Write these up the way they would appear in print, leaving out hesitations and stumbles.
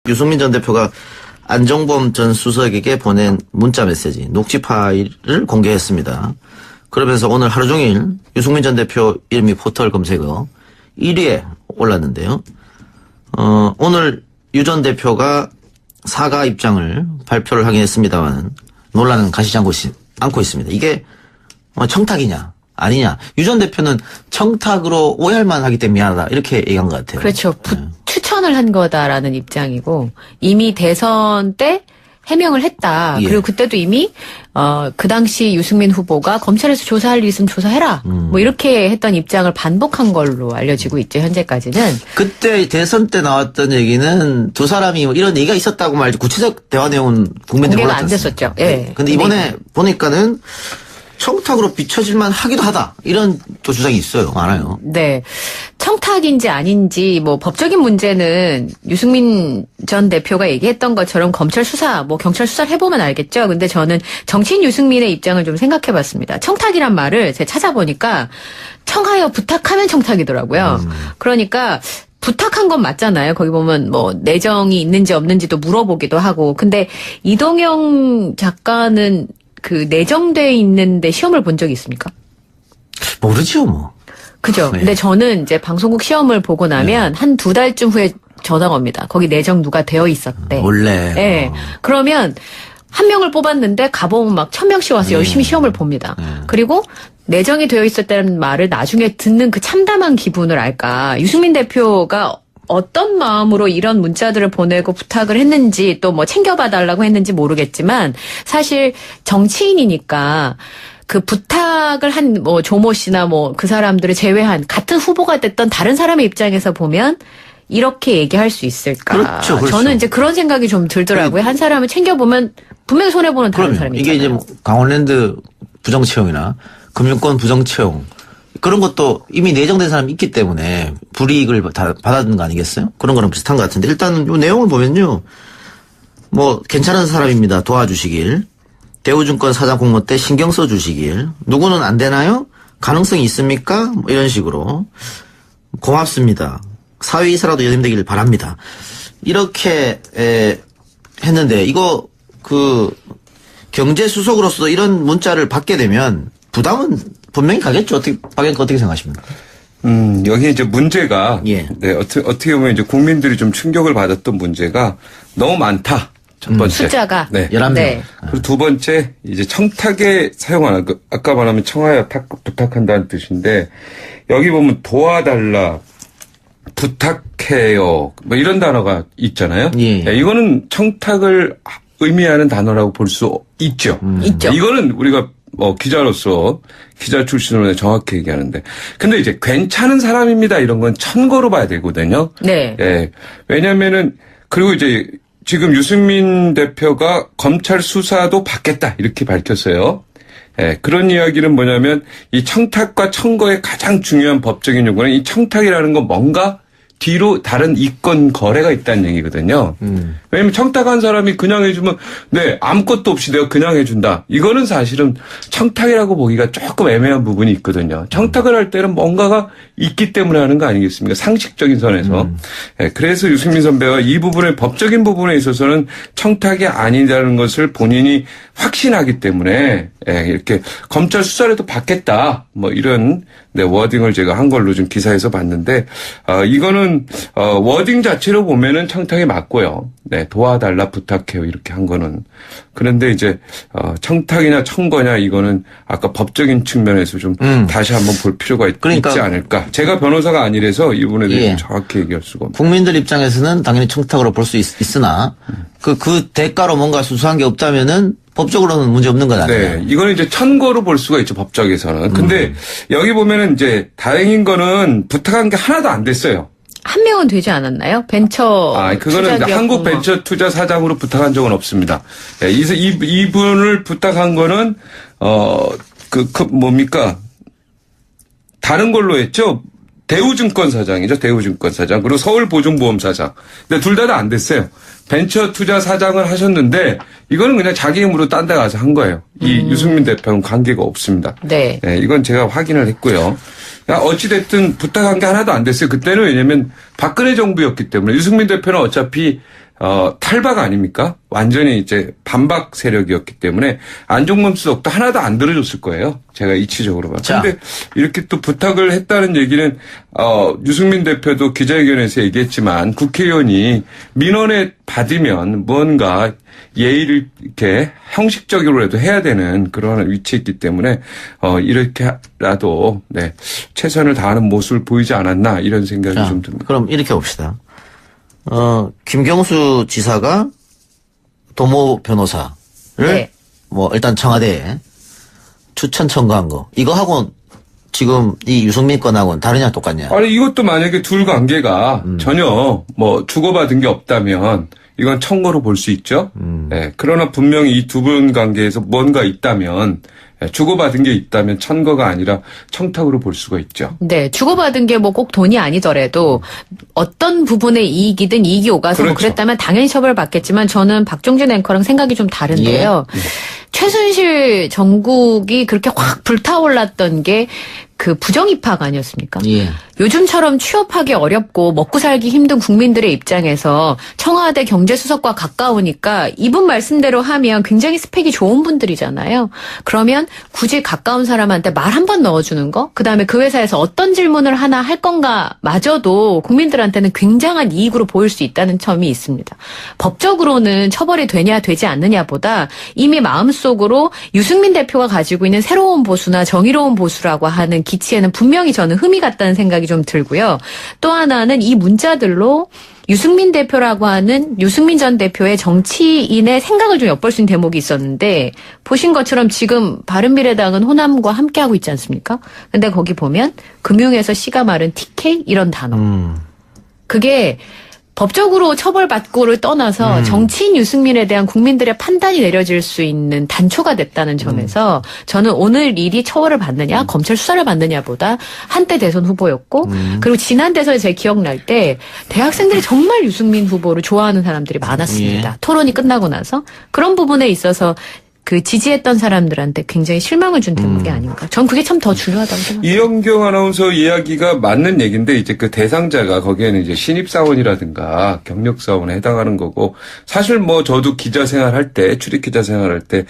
유승민 전 대표가 안종범 전 수석에게 보낸 문자 메시지, 녹취 파일을 공개했습니다. 그러면서 오늘 하루 종일 유승민 전 대표 이름이 포털 검색어 1위에 올랐는데요. 오늘 유 전 대표가 사과 입장을 발표를 하긴 했습니다만 논란은 가시지 않고 있습니다. 이게 청탁이냐 아니냐. 유 전 대표는 청탁으로 오해할 만하기 때문에 미안하다 이렇게 얘기한 것 같아요. 그렇죠. 추천을 한 거다라는 입장이고 이미 대선 때 해명을 했다. 예. 그리고 그때도 이미 그 당시 유승민 후보가 검찰에서 조사할 일 있으면 조사해라. 뭐 이렇게 했던 입장을 반복한 걸로 알려지고 있죠. 현재까지는. 그때 대선 때 나왔던 얘기는 두 사람이 뭐 이런 얘기가 있었다고 말이지 구체적 대화 내용은 국민들이 공개가 안 몰랐지 않습니까? 됐었죠. 예. 근데 이번에 보니까는 청탁으로 비춰질만 하기도 하다. 이런 또 주장이 있어요. 많아요. 네. 청탁인지 아닌지 뭐 법적인 문제는 유승민 전 대표가 얘기했던 것처럼 검찰 수사, 뭐 경찰 수사를 해보면 알겠죠. 근데 저는 정치인 유승민의 입장을 좀 생각해봤습니다. 청탁이란 말을 제가 찾아보니까 청하여 부탁하면 청탁이더라고요. 그러니까 부탁한 건 맞잖아요. 거기 보면 뭐 내정이 있는지 없는지도 물어보기도 하고. 근데 이동영 작가는 그 내정돼 있는데 시험을 본 적이 있습니까? 모르죠, 뭐. 그죠. 네. 근데 저는 이제 방송국 시험을 보고 나면 한 2달쯤 후에 전화가 옵니다. 거기 내정 누가 되어 있었대. 원래. 네. 그러면 한 명을 뽑았는데 가보면 막 1000명씩 와서 열심히 시험을 봅니다. 그리고 내정이 되어 있었다는 말을 나중에 듣는 그 참담한 기분을 알까. 유승민 대표가 어떤 마음으로 이런 문자들을 보내고 부탁을 했는지 또 뭐 챙겨봐달라고 했는지 모르겠지만 사실 정치인이니까 그 부탁을 한 뭐 조모 씨나 뭐 그 사람들을 제외한 같은 후보가 됐던 다른 사람의 입장에서 보면 이렇게 얘기할 수 있을까. 그렇죠, 그렇죠. 저는 이제 그런 생각이 좀 들더라고요. 한 사람을 챙겨보면 분명히 손해보는 다른 그럼요. 사람이 이게 이제 있잖아요. 뭐 강원랜드 부정채용이나 금융권 부정채용 그런 것도 이미 내정된 사람이 있기 때문에 불이익을 받았는 거 아니겠어요? 그런 거랑 비슷한 것 같은데 일단 이 내용을 보면요. 뭐 괜찮은 사람입니다. 도와주시길. 대우증권 사장 공모 때 신경 써주시길. 누구는 안 되나요? 가능성이 있습니까? 뭐 이런 식으로. 고맙습니다. 사위이사라도 연임되길 바랍니다. 이렇게 했는데 이거 그 경제수석으로서 이런 문자를 받게 되면 부담은 분명히 가겠죠. 어떻게 생각하십니까? 여기 이제 문제가, 예. 네, 어떻게 보면 이제 국민들이 좀 충격을 받았던 문제가 너무 많다. 첫 번째. 숫자가. 네. 11명. 네. 그리고 두 번째, 이제 청탁에 사용하는, 아까 말하면 청하여 부탁한다는 뜻인데, 여기 보면 도와달라, 부탁해요, 뭐 이런 단어가 있잖아요. 예. 네, 이거는 청탁을 의미하는 단어라고 볼 수 있죠. 있죠. 이거는 우리가 기자로서 기자 출신으로 정확히 얘기하는데. 근데 이제 괜찮은 사람입니다. 이런 건 참고로 봐야 되거든요. 네. 예. 왜냐면은, 그리고 이제 지금 유승민 대표가 검찰 수사도 받겠다. 이렇게 밝혔어요. 예. 그런 이야기는 뭐냐면 이 청탁과 청거의 가장 중요한 법적인 요구는 이 청탁이라는 건 뭔가 뒤로 다른 이권 거래가 있다는 얘기거든요. 왜냐면 청탁한 사람이 그냥 해주면 네 아무것도 없이 내가 그냥 해준다. 이거는 사실은 청탁이라고 보기가 조금 애매한 부분이 있거든요. 청탁을 할 때는 뭔가가 있기 때문에 하는 거 아니겠습니까? 상식적인 선에서. 예, 그래서 유승민 선배가 이 부분의 법적인 부분에 있어서는 청탁이 아니라는 것을 본인이 확신하기 때문에 이렇게 검찰 수사라도 받겠다. 뭐 이런 네, 워딩을 제가 한 걸로 좀 기사에서 봤는데 이거는 워딩 자체로 보면은 청탁이 맞고요. 네, 도와달라 부탁해요 이렇게 한 거는. 그런데 이제 청탁이냐 청거냐 이거는 아까 법적인 측면에서 좀 다시 한번 볼 필요가 그러니까 있지 않을까. 제가 변호사가 아니라서 이 부분에 대해서 예. 정확히 얘기할 수가 없습니다. 국민들 입장에서는 당연히 청탁으로 볼 수 있으나 그 대가로 뭔가 수수한 게 없다면은 법적으로는 문제 없는 건 아니에요. 네, 이거는 이제 천거로 볼 수가 있죠 법적에서는. 근데 여기 보면은 이제 다행인 거는 부탁한 게 하나도 안 됐어요. 한 명은 되지 않았나요? 벤처. 그거는 투자기업 한국 공모. 벤처 투자 사장으로 부탁한 적은 없습니다. 네, 이분을 부탁한 거는, 뭡니까? 다른 걸로 했죠? 대우증권 사장이죠. 대우증권 사장. 그리고 서울보증보험 사장. 근데 둘 다 안 됐어요. 벤처 투자 사장을 하셨는데, 이거는 그냥 자기 힘으로 딴 데 가서 한 거예요. 이 유승민 대표는 관계가 없습니다. 네. 네, 이건 제가 확인을 했고요. 어찌됐든 부탁한 게 하나도 안 됐어요. 그때는 왜냐면 박근혜 정부였기 때문에 유승민 대표는 어차피 탈박 아닙니까? 완전히 이제 반박 세력이었기 때문에 안종범 수석도 하나도 안 들어줬을 거예요. 제가 이치적으로 봐. 그런데 이렇게 또 부탁을 했다는 얘기는 유승민 대표도 기자회견에서 얘기했지만 국회의원이 민원에 받으면 무언가 예의를 이렇게 형식적으로라도 해야 되는 그런 위치에 있기 때문에 이렇게라도 네, 최선을 다하는 모습을 보이지 않았나 이런 생각이 좀 듭니다. 그럼 이렇게 봅시다. 김경수 지사가 도모 변호사를 네. 뭐 일단 청와대에 추천 청구한 거 이거하고 지금 이 유승민 건하고는 다르냐 똑같냐? 아니 이것도 만약에 둘 관계가 전혀 뭐 주고받은 게 없다면 이건 청구로 볼 수 있죠. 네, 그러나 분명히 이 두 분 관계에서 뭔가 있다면 주고받은 게 있다면 천거가 아니라 청탁으로 볼 수가 있죠. 네, 주고받은 게 뭐 꼭 돈이 아니더라도 어떤 부분의 이익이든 이익이 오가서 그렇죠. 뭐 그랬다면 당연히 처벌받겠지만 저는 박종진 앵커랑 생각이 좀 다른데요. 최순실 정국이 그렇게 확 불타올랐던 게 그 부정입학 아니었습니까? 예. 요즘처럼 취업하기 어렵고 먹고 살기 힘든 국민들의 입장에서 청와대 경제수석과 가까우니까 이분 말씀대로 하면 굉장히 스펙이 좋은 분들이잖아요. 그러면 굳이 가까운 사람한테 말 한 번 넣어주는 거? 그다음에 그 회사에서 어떤 질문을 하나 할 건가 마저도 국민들한테는 굉장한 이익으로 보일 수 있다는 점이 있습니다. 법적으로는 처벌이 되냐 되지 않느냐보다 이미 마음속으로 유승민 대표가 가지고 있는 새로운 보수나 정의로운 보수라고 하는 기치에는 분명히 저는 흠이 갔다는 생각이 좀 들고요. 또 하나는 이 문자들로 유승민 대표라고 하는 유승민 전 대표의 정치인의 생각을 좀 엿볼 수 있는 대목이 있었는데 보신 것처럼 지금 바른미래당은 호남과 함께하고 있지 않습니까? 근데 거기 보면 금융에서 씨가 마른 TK 이런 단어. 그게 법적으로 처벌받고를 떠나서 정치인 유승민에 대한 국민들의 판단이 내려질 수 있는 단초가 됐다는 점에서 저는 오늘 일이 처벌을 받느냐 검찰 수사를 받느냐보다 한때 대선 후보였고 그리고 지난 대선에 제 기억날 때 대학생들이 정말 유승민 후보를 좋아하는 사람들이 많았습니다. 예. 토론이 끝나고 나서 그런 부분에 있어서 그 지지했던 사람들한테 굉장히 실망을 준 대목이 아닌가. 전 그게 참 더 중요하다고 생각합니다. 이영경 아나운서 이야기가 맞는 얘기인데 이제 그 대상자가 거기에는 이제 신입사원이라든가 경력사원에 해당하는 거고 사실 뭐 저도 기자 생활할 때 출입 기자 생활할 때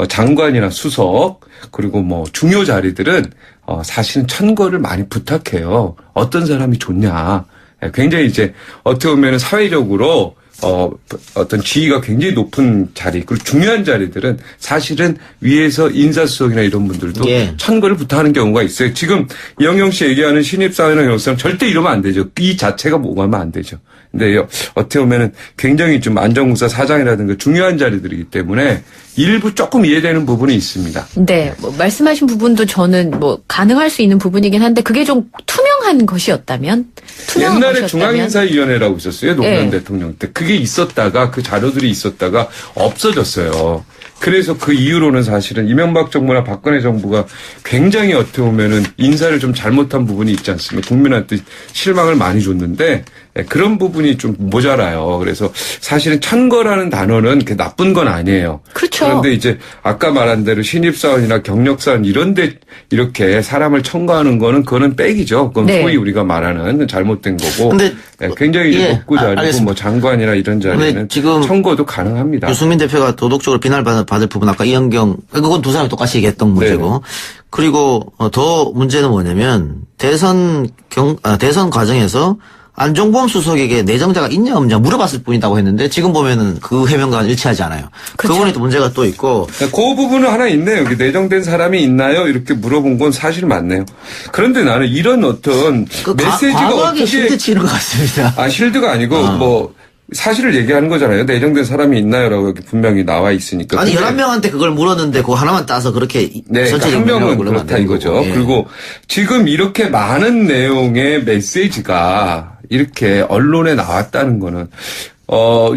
장관이나 수석 그리고 뭐 중요 자리들은 사실은 천거를 많이 부탁해요. 어떤 사람이 좋냐. 굉장히 이제 어떻게 보면은 사회적으로 어떤 지위가 굉장히 높은 자리, 그리고 중요한 자리들은 사실은 위에서 인사수석이나 이런 분들도 예. 천거를 부탁하는 경우가 있어요. 지금 이영경 씨 얘기하는 신입사원이나 경력사원 절대 이러면 안 되죠. 이 자체가 오가면 안 되죠. 근데 어떻게 보면은 굉장히 좀 안전공사 사장이라든가 중요한 자리들이기 때문에 일부 조금 이해되는 부분이 있습니다. 네, 뭐 말씀하신 부분도 저는 뭐 가능할 수 있는 부분이긴 한데 그게 좀 투명한 것이었다면, 투명한 옛날에 것이었다면. 중앙인사위원회라고 있었어요. 노무현 네. 대통령 때. 그게 있었다가 그 자료들이 있었다가 없어졌어요. 그래서 그 이후로는 사실은 이명박 정부나 박근혜 정부가 굉장히 어떻게 보면은 인사를 좀 잘못한 부분이 있지 않습니까? 국민한테 실망을 많이 줬는데 그런 부분이 좀 모자라요. 그래서 사실은 천거라는 단어는 그렇게 나쁜 건 아니에요. 그렇죠. 그런데 이제 아까 말한 대로 신입사원이나 경력사원 이런데 이렇게 사람을 청구하는 거는 그거는 백이죠. 그건 네. 소위 우리가 말하는 잘못된 거고. 근데 굉장히 이제 예, 높고 자리고 알겠습니다. 뭐 장관이나 이런 자리는 근데 지금 청구도 가능합니다. 유승민 대표가 도덕적으로 비난받을 부분 아까 이영경 그건 두 사람이 똑같이 얘기했던 문제고 네네. 그리고 더 문제는 뭐냐면 대선 과정에서 안종범 수석에게 내정자가 있냐 없냐 물어봤을 뿐이라고 했는데 지금 보면은 그 해명과는 일치하지 않아요. 그 부분에 또 문제가 또 있고 그 부분은 하나 있네요. 여기 내정된 사람이 있나요? 이렇게 물어본 건 사실 맞네요. 그런데 나는 이런 어떤 메시지가 과거하게 어떻게 실드 치는 것 같습니다. 실드가 아니고 뭐 사실을 얘기하는 거잖아요. 내정된 사람이 있나요라고 여기 분명히 나와 있으니까. 아니 근데 11명한테 그걸 물었는데 그거 하나만 따서 그렇게 네, 전체적인 한 명은 명령을 물으면 안 그렇다 되는 이거죠. 거고. 예. 그리고 지금 이렇게 많은 내용의 메시지가 이렇게 언론에 나왔다는 거는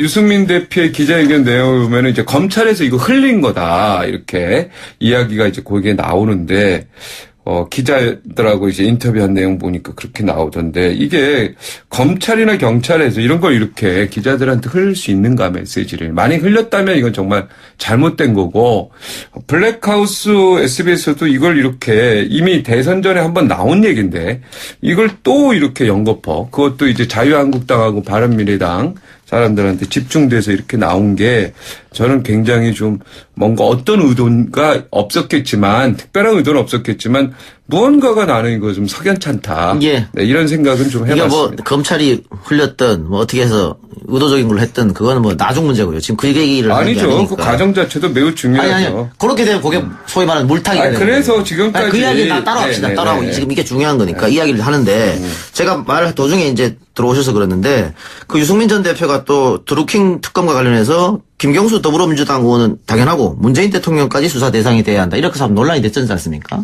유승민 대표의 기자회견 내용을 보면 이제 검찰에서 이거 흘린 거다 이렇게 이야기가 이제 거기에 나오는데 기자들하고 이제 인터뷰한 내용 보니까 그렇게 나오던데 이게 검찰이나 경찰에서 이런 걸 이렇게 기자들한테 흘릴 수 있는가 메시지를 많이 흘렸다면 이건 정말 잘못된 거고 블랙하우스 SBS도 이걸 이렇게 이미 대선 전에 한번 나온 얘기인데 이걸 또 이렇게 연거퍼 그것도 이제 자유한국당하고 바른미래당 사람들한테 집중돼서 이렇게 나온 게 저는 굉장히 좀 뭔가 어떤 의도가 없었겠지만 특별한 의도는 없었겠지만 무언가가 나는 이거 좀 석연찮다. 예. 네, 이런 생각은 좀 이게 해봤습니다. 뭐 검찰이 흘렸던 뭐 어떻게 해서 의도적인 걸 했던 그거는 뭐 나중 문제고요. 지금 그 얘기를 하는 게 아니죠. 아니니까. 그 과정 자체도 매우 중요하죠. 아니 그렇게 되면 그게 소위 말하는 물타기가 되는 그래서 거예요. 지금까지 그 이야기 다 따라합시다. 네, 따라하고 네. 지금 이게 중요한 거니까 이야기를 하는데 제가 말 도중에 이제 들어오셔서 그랬는데 그 유승민 전 대표가 또 드루킹 특검과 관련해서 김경수 더불어민주당 의원은 당연하고 문재인 대통령까지 수사 대상이 돼야 한다. 이렇게 해서 논란이 됐지 않습니까?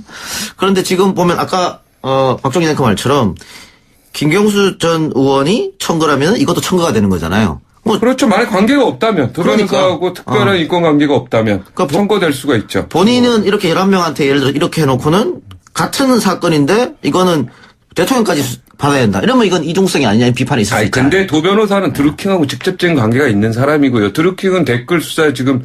그런데 지금 보면 아까 박종진 앵커 말처럼 김경수 전 의원이 청구라면 이것도 청구가 되는 거잖아요. 뭐 그렇죠. 만약 관계가 없다면 두 그러니까. 변호사하고 특별한 인권 관계가 없다면 그러니까 청구될 수가 있죠. 본인은 이렇게 11명한테 예를 들어 이렇게 해놓고는 같은 사건인데 이거는 대통령까지 받아야 된다. 이러면 이건 이중성이 아니냐 비판이 있을 수 아니, 있잖아요. 근데 도 변호사는 드루킹하고 직접적인 관계가 있는 사람이고요. 드루킹은 댓글 수사 지금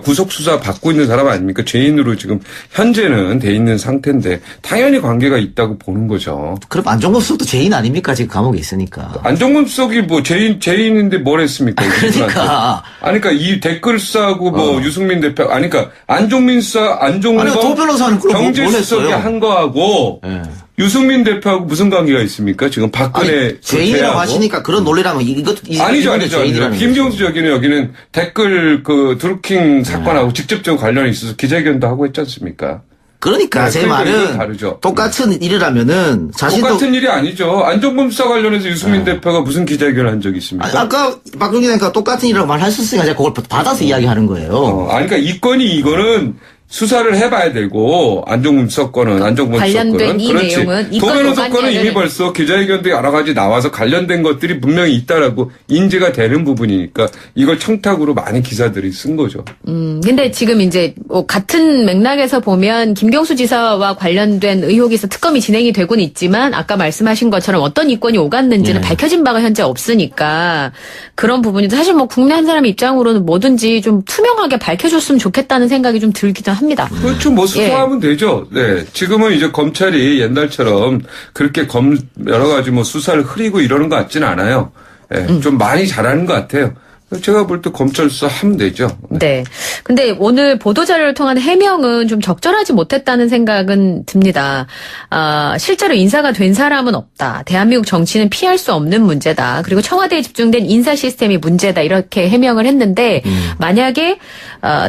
구속 수사 받고 있는 사람 아닙니까? 죄인으로 지금 현재는 돼 있는 상태인데 당연히 관계가 있다고 보는 거죠. 그럼 안종범 수석도 죄인 아닙니까? 지금 감옥에 있으니까. 안종범 수석이 뭐 죄인인데 뭘 했습니까? 그러니까. 아니, 그러니까 이 댓글 수사하고 유승민 대표, 그러니까 안종범 아니, 도 변호사는 그럼 뭘 경제수석이 했어요? 한 거하고 예. 유승민 대표하고 무슨 관계가 있습니까? 지금 박근혜 아니, 죄인이라고 죄하고. 하시니까 그런 논리라면 이것도 아니죠. 죄인이라는 김경수 여기는 댓글 드루킹 사건하고 직접적으로 관련이 있어서 기자회견도 하고 했지 않습니까? 그러니까 네, 제 그러니까 이건 말은 다르죠. 똑같은 일이라면은 자신도 똑같은 일이 아니죠. 안종범 수사 관련해서 유승민 대표가 무슨 기자회견을 한 적이 있습니까? 아니, 아까 박종진 앵커가 똑같은 일이라고 말하셨으니까 제가 그걸 받아서 이야기하는 거예요. 그러니까 이거는 수사를 해봐야 되고 안종범 수사건은 안종범 관련된 수사건은 이 그렇지. 내용은 이 도변호 건으로 사건은 이미 봤냐면은- 벌써 기자회견도 여러 가지 나와서 관련된 것들이 분명히 있다라고 인지가 되는 부분이니까 이걸 청탁으로 많은 기사들이 쓴 거죠. 근데 지금 이제 뭐 같은 맥락에서 보면 김경수 지사와 관련된 의혹이 있어 특검이 진행이 되고는 있지만 아까 말씀하신 것처럼 어떤 이권이 오갔는지는 밝혀진 바가 현재 없으니까 그런 부분이 사실 뭐 국내 한 사람 입장으로는 뭐든지 좀 투명하게 밝혀줬으면 좋겠다는 생각이 좀 들기도 합니다. 그렇죠. 뭐 수사하면 되죠. 네. 지금은 이제 검찰이 옛날처럼 그렇게 여러 가지 뭐 수사를 흐리고 이러는 것 같지는 않아요. 네. 좀 많이 잘하는 것 같아요. 제가 볼 때 검찰 수사 하면 되죠. 네. 근데 오늘 보도자료를 통한 해명은 좀 적절하지 못했다는 생각은 듭니다. 실제로 인사가 된 사람은 없다. 대한민국 정치는 피할 수 없는 문제다. 그리고 청와대에 집중된 인사 시스템이 문제다. 이렇게 해명을 했는데 만약에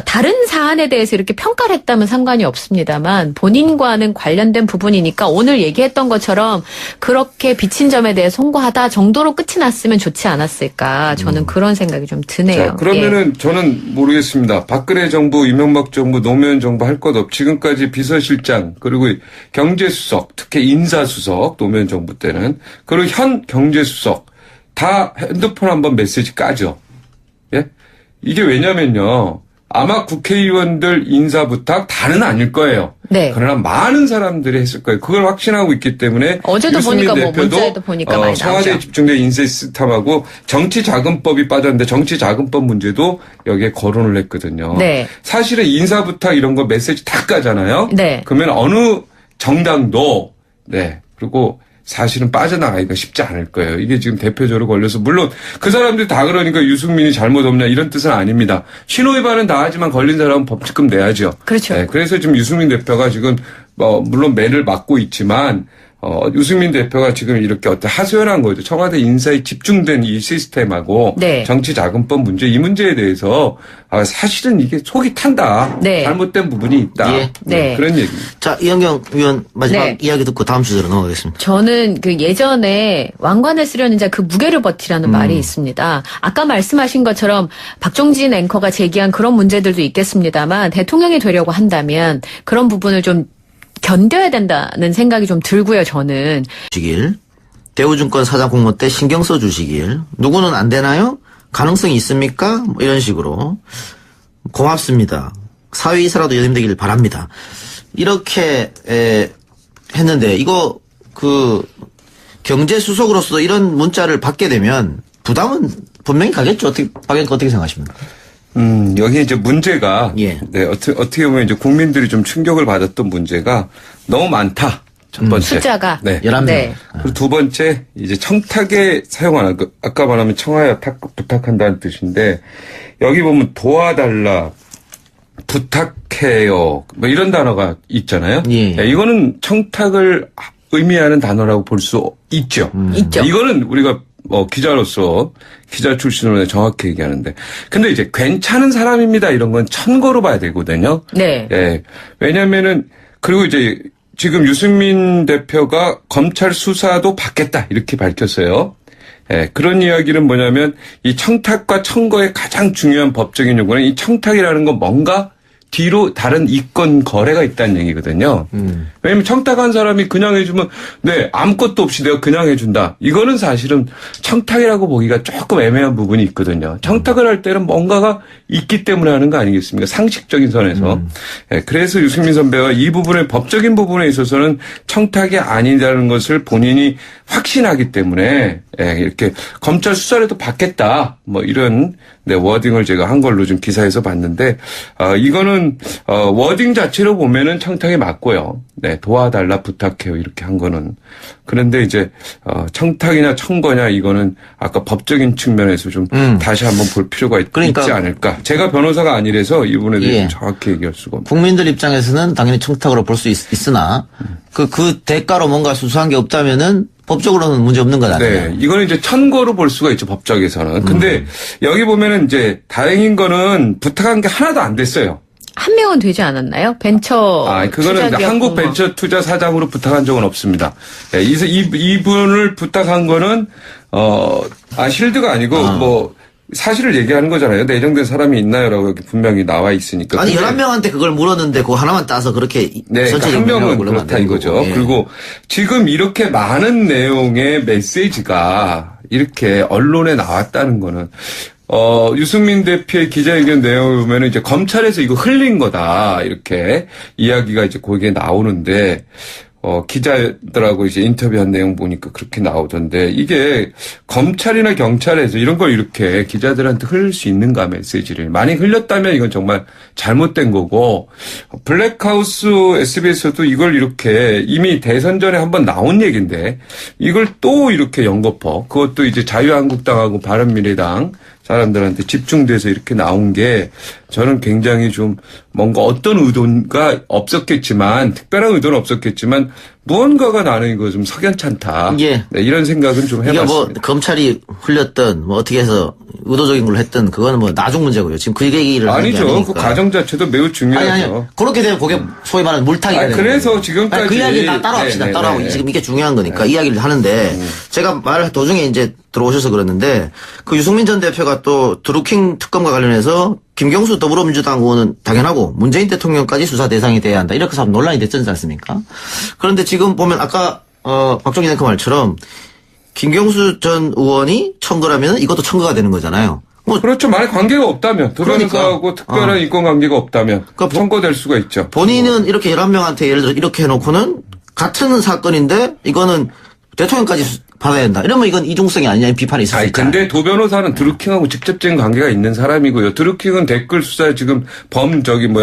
다른 사안에 대해서 이렇게 평가를 했다면 상관이 없습니다만 본인과는 관련된 부분이니까 오늘 얘기했던 것처럼 그렇게 비친 점에 대해 송구하다 정도로 끝이 났으면 좋지 않았을까. 저는 그런 생각이 좀 드네요. 자, 그러면은 저는 모르겠습니다. 박근혜 정부, 이명박 정부, 노무현 정부 할 것 없이 지금까지 비서실장 그리고 경제수석, 특히 인사수석, 노무현 정부 때는 그리고 현 경제수석 다 핸드폰 한번 메시지 까죠. 예? 이게 왜냐면요. 아마 국회의원들 인사 부탁 다는 아닐 거예요. 네. 그러나 많은 사람들이 했을 거예요. 그걸 확신하고 있기 때문에 어제도 유승민 보니까 뭐 대표도 문자에도 보니까 많이 청와대에 나오죠. 집중된 인사 시스템하고 정치자금법이 빠졌는데 정치자금법 문제도 여기에 거론을 했거든요. 네. 사실은 인사 부탁 이런 거 메시지 다 까잖아요. 네. 그러면 어느 정당도 그리고 사실은 빠져나가기가 쉽지 않을 거예요. 이게 지금 대표적으로 걸려서 물론 그 사람들이 다 그러니까 유승민이 잘못 없냐 이런 뜻은 아닙니다. 신호위반은 다 하지만 걸린 사람은 법칙금 내야죠. 그렇죠. 네, 그래서 지금 유승민 대표가 지금 물론 매를 맞고 있지만 유승민 대표가 지금 이렇게 하소연한 거죠. 청와대 인사에 집중된 이 시스템하고 네. 정치자금법 문제 이 문제에 대해서 사실은 이게 속이 탄다. 네. 잘못된 부분이 있다. 예. 네. 그런 얘기입니다. 자, 이현경 의원 마지막 네. 이야기 듣고 다음 주제로 넘어가겠습니다. 저는 그 예전에 왕관을 쓰려는 자 그 무게를 버티라는 말이 있습니다. 아까 말씀하신 것처럼 박종진 앵커가 제기한 그런 문제들도 있겠습니다만 대통령이 되려고 한다면 그런 부분을 좀 견뎌야 된다는 생각이 좀 들고요, 저는. 주시길. 대우증권 사장 공모 때 신경 써 주시길. 누구는 안 되나요? 가능성이 있습니까? 뭐 이런 식으로. 고맙습니다. 사위이사라도 연임되길 바랍니다. 이렇게 했는데 이거 경제수석으로서 이런 문자를 받게 되면 부담은 분명히 가겠죠. 어떻게 생각하십니까? 여기 이제 문제가 예. 어떻게 보면 이제 국민들이 좀 충격을 받았던 문제가 너무 많다. 첫 번째. 숫자가. 네. 11명. 네. 그리고 두 번째, 이제 청탁에 사용하는, 아까 말하면 청하여 부탁한다는 뜻인데, 여기 보면 도와달라, 부탁해요, 뭐 이런 단어가 있잖아요. 예. 네, 이거는 청탁을 의미하는 단어라고 볼 수 있죠. 있죠. 이거는 우리가 기자로서 기자 출신으로 정확히 얘기하는데. 근데 이제 괜찮은 사람입니다. 이런 건 천거로 봐야 되거든요. 네. 예. 왜냐면은, 그리고 이제 지금 유승민 대표가 검찰 수사도 받겠다. 이렇게 밝혔어요. 예. 그런 이야기는 뭐냐면 이 청탁과 청거의 가장 중요한 법적인 요구는 이 청탁이라는 건 뭔가 뒤로 다른 이권 거래가 있다는 얘기거든요. 왜냐면 청탁한 사람이 그냥 해주면 네 아무것도 없이 내가 그냥 해준다. 이거는 사실은 청탁이라고 보기가 조금 애매한 부분이 있거든요. 청탁을 할 때는 뭔가가 있기 때문에 하는 거 아니겠습니까? 상식적인 선에서. 예, 그래서 유승민 선배가 이 부분의 법적인 부분에 있어서는 청탁이 아니라는 것을 본인이 확신하기 때문에 예, 이렇게 검찰 수사라도 받겠다. 뭐 이런 네, 워딩을 제가 한 걸로 좀 기사에서 봤는데 이거는 워딩 자체로 보면은 청탁이 맞고요. 네, 도와달라 부탁해요 이렇게 한 거는. 그런데 이제 청탁이냐 청거냐 이거는 아까 법적인 측면에서 좀 다시 한번 볼 필요가 그러니까 있지 않을까. 제가 변호사가 아니라서 이 부분에 대해서 예. 정확히 얘기할 수가 없습니다. 국민들 입장에서는 당연히 청탁으로 볼 수 있으나 그 대가로 뭔가 수수한 게 없다면은 법적으로는 문제 없는 건 아니에요. 네, 이거는 이제 천거로 볼 수가 있죠 법적에서는. 근데 여기 보면은 이제 다행인 거는 부탁한 게 하나도 안 됐어요. 한 명은 되지 않았나요? 벤처. 그거는 투자기업 한국 공모. 벤처 투자 사장으로 부탁한 적은 없습니다. 네, 이분을 부탁한 거는, 실드가 아니고, 뭐, 사실을 얘기하는 거잖아요. 내정된 사람이 있나요라고 여기 분명히 나와 있으니까. 아니, 근데 11명한테 그걸 물었는데 그거 하나만 따서 그렇게 네, 그러니까 전체 한 명은 얘기하고 그러면 안 그렇다 되는 이거죠. 거고. 예. 그리고 지금 이렇게 많은 내용의 메시지가 이렇게 언론에 나왔다는 거는 유승민 대표의 기자회견 내용을 보면 이제 검찰에서 이거 흘린 거다 이렇게 이야기가 이제 거기에 나오는데 기자들하고 이제 인터뷰한 내용 보니까 그렇게 나오던데 이게 검찰이나 경찰에서 이런 걸 이렇게 기자들한테 흘릴 수 있는가 메시지를 많이 흘렸다면 이건 정말 잘못된 거고 블랙하우스 SBS도 이걸 이렇게 이미 대선 전에 한번 나온 얘기인데 이걸 또 이렇게 연거퍼 그것도 이제 자유한국당하고 바른미래당 사람들한테 집중돼서 이렇게 나온 게 저는 굉장히 좀 뭔가 어떤 의도가 없었겠지만 특별한 의도는 없었겠지만 무언가가 나는 이거 좀 석연찮다. 예. 네, 이런 생각은 좀 이게 해봤습니다. 뭐 검찰이 흘렸던 뭐 어떻게 해서 의도적인 걸로 했던 그거는 뭐 나중 문제고요. 지금 그 얘기를 하는 게 아니죠. 아니니까. 그 과정 자체도 매우 중요하죠. 아니 그렇게 되면 그게 소위 말하는 물타기가 되는 그래서 거예요. 지금까지 그 이야기 따로 합시다. 네, 따로 하고 네, 네. 지금 이게 중요한 거니까 이야기를 하는데 제가 말 도중에 이제 들어오셔서 그랬는데 그 유승민 전 대표가 또 드루킹 특검과 관련해서 김경수 더불어민주당 의원은 당연하고 문재인 대통령까지 수사 대상이 돼야 한다. 이렇게 해서 논란이 됐지 않습니까? 그런데 지금 보면 아까 박종희 앵커 말처럼 김경수 전 의원이 청거라면 이것도 청거가 되는 거잖아요. 뭐 그렇죠. 만약 관계가 없다면 두 그러니까. 변호사하고 특별한 인권 관계가 없다면 그러니까 청구될 수가 있죠. 본인은 이렇게 11명한테 예를 들어 이렇게 해놓고는 같은 사건인데 이거는 대통령까지 받아야 된다. 이러면 이건 이중성이 아니냐 비판이 있을 수 있잖아요. 근데 도 변호사는 드루킹하고 직접적인 관계가 있는 사람이고요. 드루킹은 댓글 수사에 지금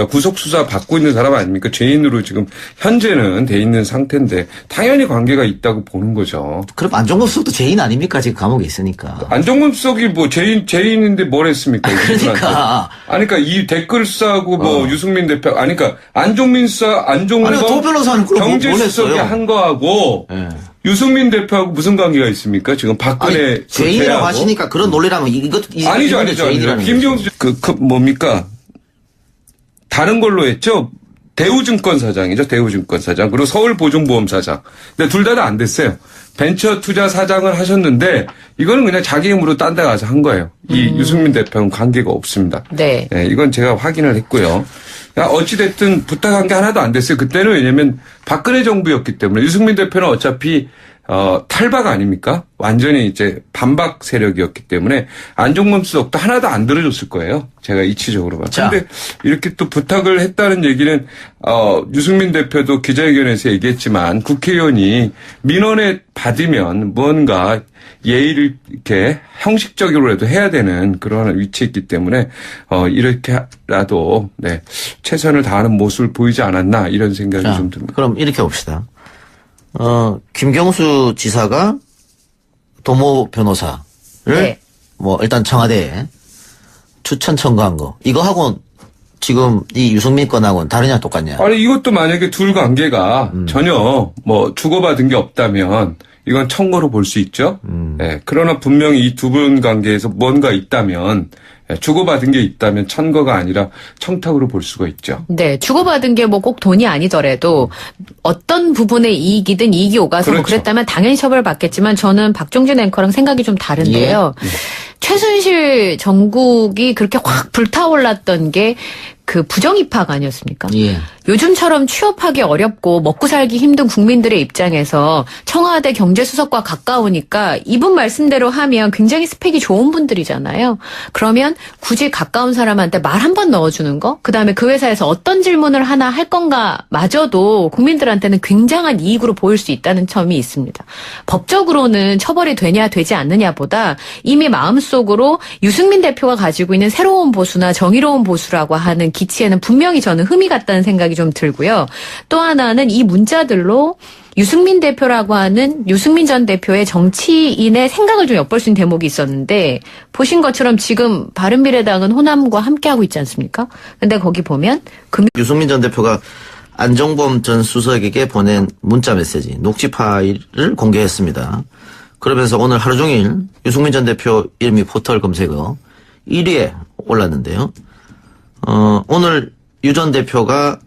구속 수사 받고 있는 사람 아닙니까? 죄인으로 지금 현재는 돼 있는 상태인데 당연히 관계가 있다고 보는 거죠. 그럼 안종범 수석도 죄인 아닙니까? 지금 감옥에 있으니까. 안종범 수석이 뭐 죄인인데 뭘 했습니까? 그러니까. 그러니까 이 댓글 수사하고 유승민 대표 그러니까 안종범 아니, 도 변호사는 그걸 경제수석이 뭘 했어요? 한 거하고 예. 유승민 대표하고 무슨 관계가 있습니까? 지금 박근혜 아니, 죄인이라고 하시니까 그런 논리라면 아니죠. 죄인이라는 김경수 뭡니까? 다른 걸로 했죠. 대우증권 사장이죠. 대우증권 사장. 그리고 서울보증보험 사장. 근데 둘 다 안 됐어요. 벤처 투자 사장을 하셨는데 이거는 그냥 자기 힘으로 딴 데 가서 한 거예요. 이 유승민 대표는 관계가 없습니다. 네. 네, 이건 제가 확인을 했고요. 어찌됐든 부탁한 게 하나도 안 됐어요. 그때는 왜냐면 박근혜 정부였기 때문에 유승민 대표는 어차피 탈박 아닙니까? 완전히 이제 반박 세력이었기 때문에 안종범 수석도 하나도 안 들어줬을 거예요. 제가 이치적으로 봐요. 자. 근데 이렇게 또 부탁을 했다는 얘기는 유승민 대표도 기자회견에서 얘기했지만 국회의원이 민원에 받으면 뭔가 예의를 이렇게 형식적으로라도 해야 되는 그런 위치에 있기 때문에 이렇게라도 네, 최선을 다하는 모습을 보이지 않았나 이런 생각이 자, 좀 듭니다. 그럼 이렇게 봅시다. 김경수 지사가 도모 변호사를 네. 뭐 일단 청와대에 추천 청구한 거 이거하고 지금 이 유승민 건하고는 다르냐 똑같냐? 아니 이것도 만약에 둘 관계가 전혀 뭐 주고받은 게 없다면 이건 청구로 볼 수 있죠. 예, 그러나 분명히 이 두 분 관계에서 뭔가 있다면 주고받은 게 있다면 천거가 아니라 청탁으로 볼 수가 있죠. 네, 주고받은 게 뭐 꼭 돈이 아니더라도 어떤 부분의 이익이든 이익이 오가서 뭐 그렇죠. 그랬다면 당연히 처벌받겠지만 저는 박종준 앵커랑 생각이 좀 다른데요. 최순실 정국이 그렇게 확 불타올랐던 게 그 부정입학 아니었습니까? 예. 요즘처럼 취업하기 어렵고 먹고 살기 힘든 국민들의 입장에서 청와대 경제수석과 가까우니까 이분 말씀대로 하면 굉장히 스펙이 좋은 분들이잖아요. 그러면 굳이 가까운 사람한테 말 한 번 넣어주는 거, 그다음에 그 회사에서 어떤 질문을 하나 할 건가 마저도 국민들한테는 굉장한 이익으로 보일 수 있다는 점이 있습니다. 법적으로는 처벌이 되냐 되지 않느냐보다 이미 마음속으로 유승민 대표가 가지고 있는 새로운 보수나 정의로운 보수라고 하는 기치에는 분명히 저는 흠이 갔다는 생각이 좀 들고요. 또 하나는 이 문자들로 유승민 대표라고 하는 유승민 전 대표의 정치인의 생각을 좀 엿볼 수 있는 대목이 있었는데 보신 것처럼 지금 바른미래당은 호남과 함께하고 있지 않습니까? 근데 거기 보면 유승민 전 대표가 안종범 전 수석에게 보낸 문자 메시지, 녹취 파일을 공개했습니다. 그러면서 오늘 하루 종일 유승민 전 대표 이름이 포털 검색어 1위에 올랐는데요. 오늘 유 전 대표가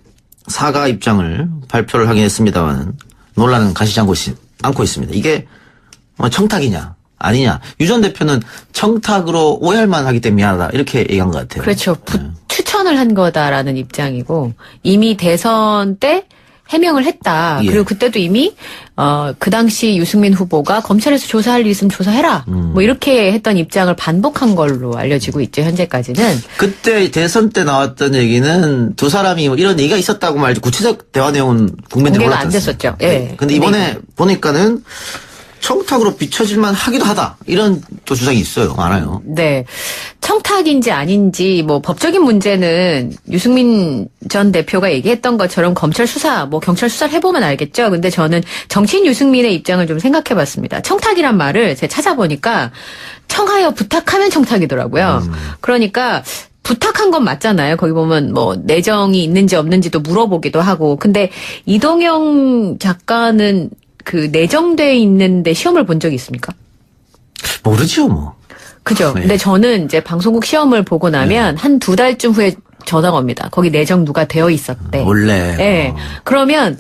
사과 입장을 발표를 하긴 했습니다만 논란은 가시지 않고 있습니다. 이게 청탁이냐 아니냐. 유 전 대표는 청탁으로 오해할 만하기 때문에 미안하다 이렇게 얘기한 것 같아요. 그렇죠. 추천을 한 거다라는 입장이고 이미 대선 때 해명을 했다. 예. 그리고 그때도 이미 그 당시 유승민 후보가 검찰에서 조사할 일 있으면 조사해라. 뭐 이렇게 했던 입장을 반복한 걸로 알려지고 있죠. 현재까지는. 그때 대선 때 나왔던 얘기는 두 사람이 뭐 이런 얘기가 있었다고 말이지 구체적 대화 내용은 국민들이 공개가 안 몰랐었어요. 됐었죠. 예. 근데 이번에 보니까는 청탁으로 비춰질만 하기도 하다. 이런 또 주장이 있어요. 많아요. 네. 청탁인지 아닌지 뭐 법적인 문제는 유승민 전 대표가 얘기했던 것처럼 검찰 수사, 뭐 경찰 수사를 해보면 알겠죠. 근데 저는 정치인 유승민의 입장을 좀 생각해 봤습니다. 청탁이란 말을 제가 찾아보니까 청하여 부탁하면 청탁이더라고요. 그러니까 부탁한 건 맞잖아요. 거기 보면 뭐 내정이 있는지 없는지도 물어보기도 하고. 근데 이동영 작가는 그 내정돼 있는데 시험을 본 적이 있습니까? 모르죠, 뭐. 그죠. 네. 근데 저는 이제 방송국 시험을 보고 나면 한 2달쯤 후에 전화가 옵니다. 거기 내정 누가 되어 있었대. 원래. 예. 그러면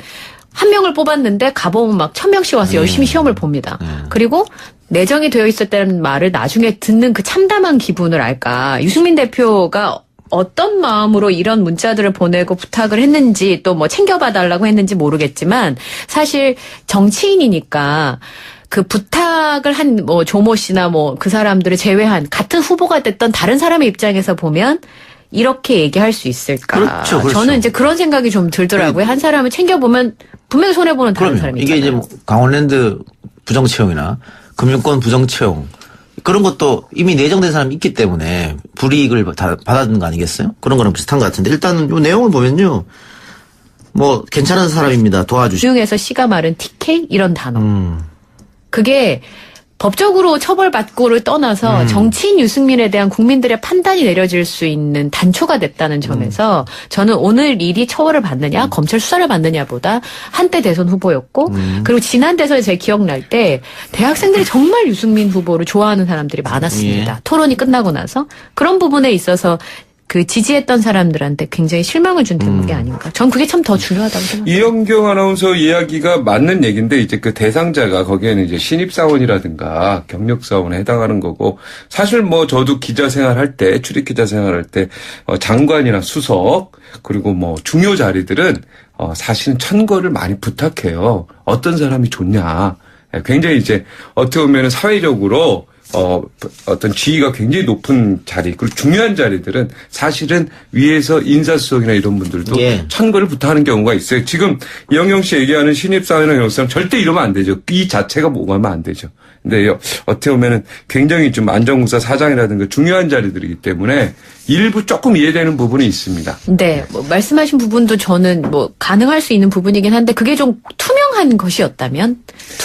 한 명을 뽑았는데 가보면 막 1000명씩 와서 열심히 시험을 봅니다. 그리고 내정이 되어 있었다는 말을 나중에 듣는 그 참담한 기분을 알까. 유승민 대표가 어떤 마음으로 이런 문자들을 보내고 부탁을 했는지 또 뭐 챙겨봐달라고 했는지 모르겠지만 사실 정치인이니까 그 부탁을 한 뭐 조모 씨나 뭐 그 사람들을 제외한 같은 후보가 됐던 다른 사람의 입장에서 보면 이렇게 얘기할 수 있을까. 그렇죠, 그렇죠. 저는 이제 그런 생각이 좀 들더라고요. 한 사람을 챙겨보면 분명히 손해보는 다른 그럼요. 사람이 이게 있잖아요. 이제 뭐 강원랜드 부정채용이나 금융권 부정채용 그런 것도 이미 내정된 사람이 있기 때문에 불이익을 받았는 거 아니겠어요? 그런 거랑 비슷한 것 같은데 일단은 이 내용을 보면요. 뭐 괜찮은 사람입니다. 도와주시고. 중에서 씨가 말은 TK 이런 단어. 그게 법적으로 처벌받고를 떠나서 정치인 유승민에 대한 국민들의 판단이 내려질 수 있는 단초가 됐다는 점에서 저는 오늘 일이 처벌을 받느냐 검찰 수사를 받느냐보다 한때 대선 후보였고 그리고 지난 대선에 제 기억날 때 대학생들이 정말 유승민 후보를 좋아하는 사람들이 많았습니다. 예. 토론이 끝나고 나서 그런 부분에 있어서 그 지지했던 사람들한테 굉장히 실망을 준 대목이 아닌가. 전 그게 참 더 중요하다고 생각합니다. 이영경 아나운서 이야기가 맞는 얘기인데 이제 그 대상자가 거기에는 이제 신입사원이라든가 경력사원에 해당하는 거고 사실 뭐 저도 기자 생활할 때 출입 기자 생활할 때 장관이나 수석 그리고 뭐 중요 자리들은 사실은 천거를 많이 부탁해요. 어떤 사람이 좋냐. 굉장히 이제 어떻게 보면 사회적으로 어떤 지위가 굉장히 높은 자리, 그리고 중요한 자리들은 사실은 위에서 인사수석이나 이런 분들도 예. 천거를 부탁하는 경우가 있어요. 지금 이영경 씨 얘기하는 신입사원이나 경력사원 절대 이러면 안 되죠. 이 자체가 오가면 안 되죠. 근데 어떻게 보면은 굉장히 좀 안전공사 사장이라든가 중요한 자리들이기 때문에 일부 조금 이해되는 부분이 있습니다. 네, 뭐 말씀하신 부분도 저는 뭐 가능할 수 있는 부분이긴 한데 그게 좀 투명한 투명한 것이었다면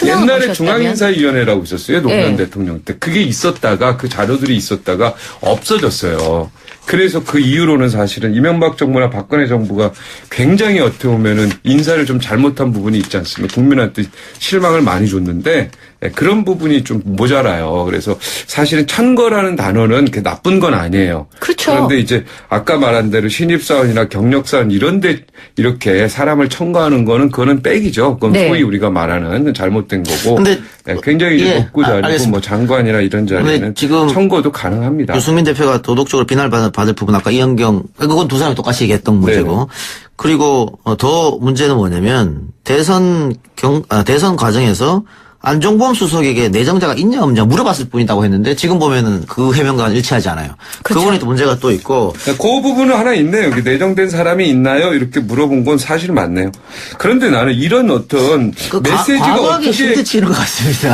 옛날에 중앙인사위원회라고 있었어요. 노무현 대통령 때. 그게 있었다가 그 자료들이 있었다가 없어졌어요. 그래서 그 이후로는 사실은 이명박 정부나 박근혜 정부가 굉장히 어떻게 보면은 인사를 좀 잘못한 부분이 있지 않습니까? 국민한테 실망을 많이 줬는데 그런 부분이 좀 모자라요. 그래서 사실은 천거라는 단어는 그렇게 나쁜 건 아니에요. 그렇죠. 그런데 이제 아까 말한 대로 신입사원이나 경력사원 이런 데 이렇게 사람을 천거하는 거는 그거는 백이죠. 그건 소위 우리가 말하는 잘못된 거고. 근데 굉장히 이제 높고 자리고 뭐 장관이나 이런 자리는 지금 천거도 가능합니다. 유승민 대표가 도덕적으로 비난받을 부분 아까 이현경 그건 두 사람이 똑같이 얘기했던 문제고 네네. 그리고 더 문제는 뭐냐면 대선 과정에서 안종범 수석에게 내정자가 있냐 없냐 물어봤을 뿐이라고 했는데 지금 보면은 그 해명과는 일치하지 않아요. 그렇죠. 그거는 또 문제가 또 있고. 그 부분은 하나 있네요. 여기 내정된 사람이 있나요? 이렇게 물어본 건 사실 맞네요. 그런데 나는 이런 어떤 메시지가 과거하게 어떻게 실드 치는 것 같습니다.